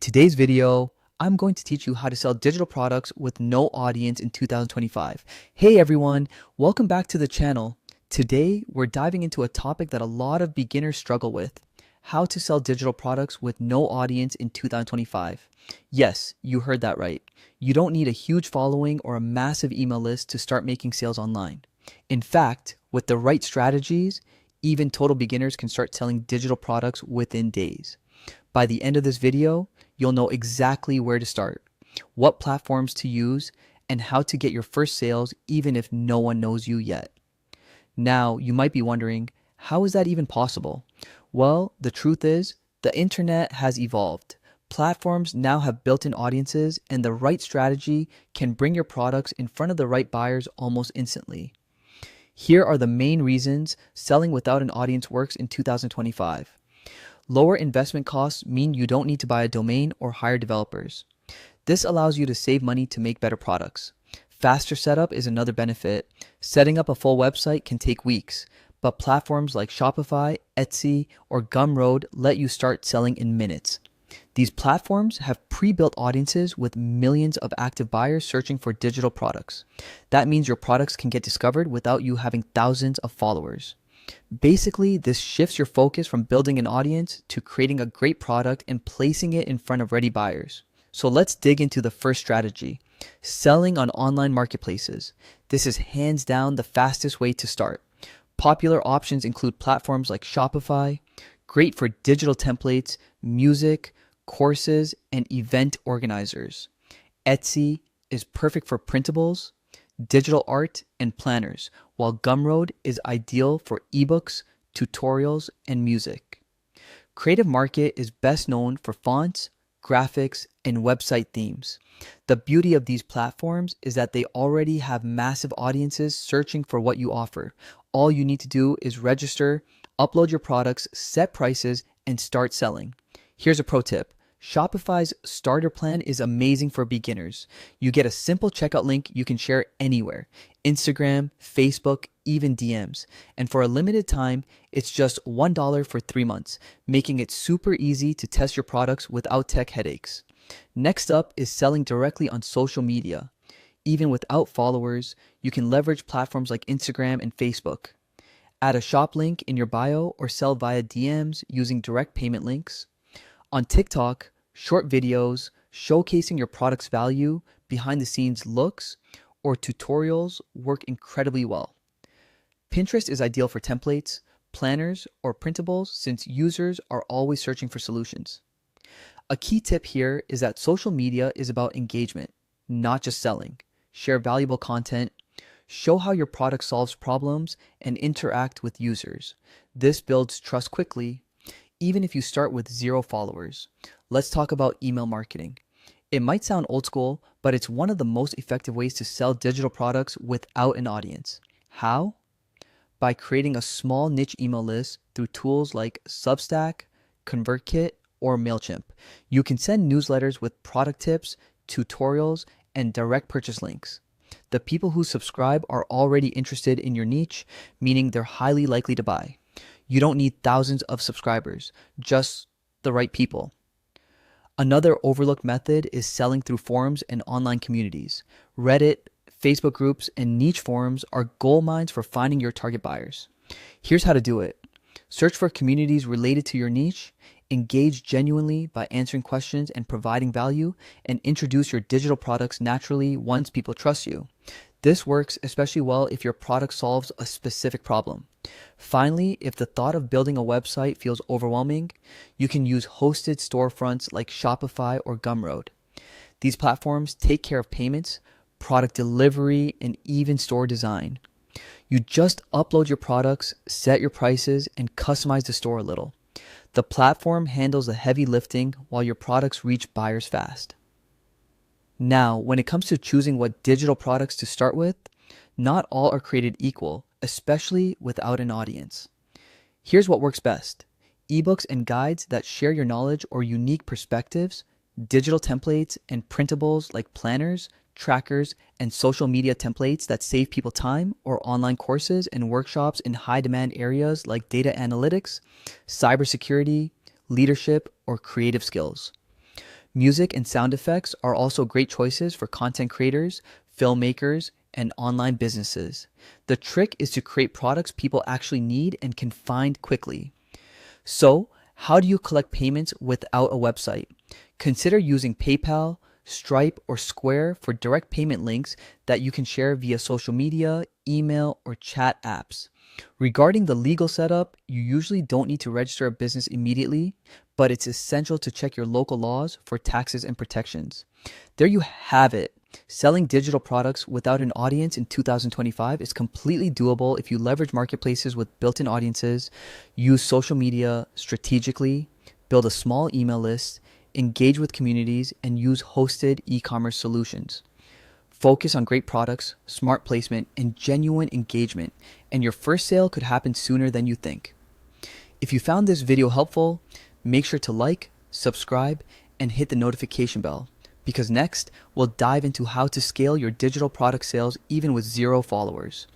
In today's video, I'm going to teach you how to sell digital products with no audience in 2025. Hey everyone, welcome back to the channel. Today, we're diving into a topic that a lot of beginners struggle with: how to sell digital products with no audience in 2025. Yes, you heard that right. You don't need a huge following or a massive email list to start making sales online. In fact, with the right strategies, even total beginners can start selling digital products within days. By the end of this video, you'll know exactly where to start, what platforms to use, and how to get your first sales even if no one knows you yet. Now, you might be wondering, how is that even possible? Well, the truth is, the internet has evolved. Platforms now have built-in audiences, and the right strategy can bring your products in front of the right buyers almost instantly. Here are the main reasons selling without an audience works in 2025. Lower investment costs mean you don't need to buy a domain or hire developers. This allows you to save money to make better products. Faster setup is another benefit. Setting up a full website can take weeks, but platforms like Shopify, Etsy, or Gumroad let you start selling in minutes. These platforms have pre-built audiences with millions of active buyers searching for digital products. That means your products can get discovered without you having thousands of followers. Basically, this shifts your focus from building an audience to creating a great product and placing it in front of ready buyers. So let's dig into the first strategy: selling on online marketplaces. This is hands down the fastest way to start. Popular options include platforms like Shopify, great for digital templates, music, courses, and event organizers. Etsy is perfect for printables, digital art, and planners, while Gumroad is ideal for ebooks, tutorials, and music. Creative Market is best known for fonts, graphics, and website themes. The beauty of these platforms is that they already have massive audiences searching for what you offer. All you need to do is register, upload your products, set prices, and start selling. Here's a pro tip. Shopify's starter plan is amazing for beginners. You get a simple checkout link you can share anywhere: Instagram, Facebook, even DMs. And for a limited time, it's just $1 for 3 months, making it super easy to test your products without tech headaches. Next up is selling directly on social media. Even without followers, you can leverage platforms like Instagram and Facebook. Add a shop link in your bio or sell via DMs using direct payment links. On TikTok, short videos showcasing your product's value, behind the scenes looks, or tutorials work incredibly well. Pinterest is ideal for templates, planners, or printables since users are always searching for solutions. A key tip here is that social media is about engagement, not just selling. Share valuable content, show how your product solves problems, and interact with users. This builds trust quickly, even if you start with 0 followers. Let's talk about email marketing. It might sound old school, but it's one of the most effective ways to sell digital products without an audience. How? By creating a small niche email list through tools like Substack, ConvertKit, or MailChimp. You can send newsletters with product tips, tutorials, and direct purchase links. The people who subscribe are already interested in your niche, meaning they're highly likely to buy. You don't need thousands of subscribers, just the right people. Another overlooked method is selling through forums and online communities. Reddit, Facebook groups, and niche forums are gold mines for finding your target buyers. Here's how to do it. Search for communities related to your niche, engage genuinely by answering questions and providing value, and introduce your digital products naturally once people trust you. This works especially well if your product solves a specific problem. Finally, if the thought of building a website feels overwhelming, you can use hosted storefronts like Shopify or Gumroad. These platforms take care of payments, product delivery, and even store design. You just upload your products, set your prices, and customize the store a little. The platform handles the heavy lifting while your products reach buyers fast. Now, when it comes to choosing what digital products to start with, not all are created equal, especially without an audience. Here's what works best: ebooks and guides that share your knowledge or unique perspectives, digital templates and printables like planners, trackers, and social media templates that save people time, or online courses and workshops in high demand areas like data analytics, cybersecurity, leadership, or creative skills. Music and sound effects are also great choices for content creators, filmmakers, and online businesses. The trick is to create products people actually need and can find quickly. So, how do you collect payments without a website? Consider using PayPal, Stripe, or Square for direct payment links that you can share via social media, email, or chat apps. Regarding the legal setup, you usually don't need to register a business immediately, but it's essential to check your local laws for taxes and protections. There you have it. Selling digital products without an audience in 2025 is completely doable if you leverage marketplaces with built-in audiences, use social media strategically, build a small email list, engage with communities, and use hosted e-commerce solutions. Focus on great products, smart placement, and genuine engagement, and your first sale could happen sooner than you think. If you found this video helpful, make sure to like, subscribe, and hit the notification bell, because next we'll dive into how to scale your digital product sales even with 0 followers.